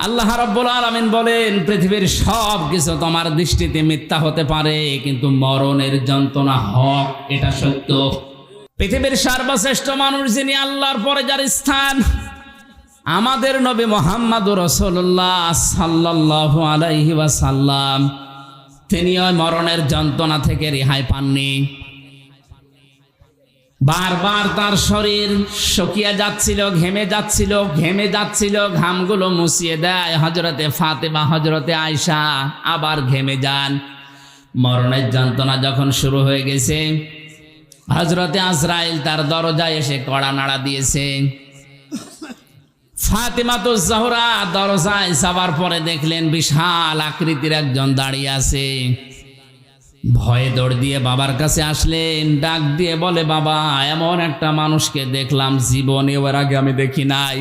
আল্লাহ রাব্বুল আলামিন বলেন, পৃথিবীর সব কিছু তোমার দৃষ্টিতে মিথ্যা হতে পারে, কিন্তু মরণের যন্ত্রণা হক, এটা সত্য। পৃথিবীর সর্বশ্রেষ্ঠ মানুষ যিনি, আল্লাহর পরে যার স্থান, আমাদের নবী মুহাম্মদুর রাসূলুল্লাহ সাল্লাল্লাহু আলাইহি ওয়াসাল্লাম, তিনি ওই মরণের যন্ত্রণা থেকে রেহাই পাননি। বারবার তার শরীর শুকিয়ে যাচ্ছিল, ঘেমে যাচ্ছিল, ঘামগুলো মুছিয়ে দেয় হযরতে ফাতেমা, হযরতে আয়েশা, আবার ঘেমে যান। মরণের যন্ত্রণা যখন শুরু হয়ে গেছে, হযরতে আজরাইল তার দরজায় এসে কড়া নাড়া দিয়েছে। ফাতেমাতুজ জাহরা দরজায় যাবার পরে দেখলেন বিশাল আকৃতির একজন দাঁড়িয়ে আছে। ভয়ে দৌড় দিয়ে বাবার কাছে আসলেন, ডাক দিয়ে বলে, বাবা, এমন একটা মানুষকে দেখলাম, জীবনে এর আগে আমি দেখি নাই।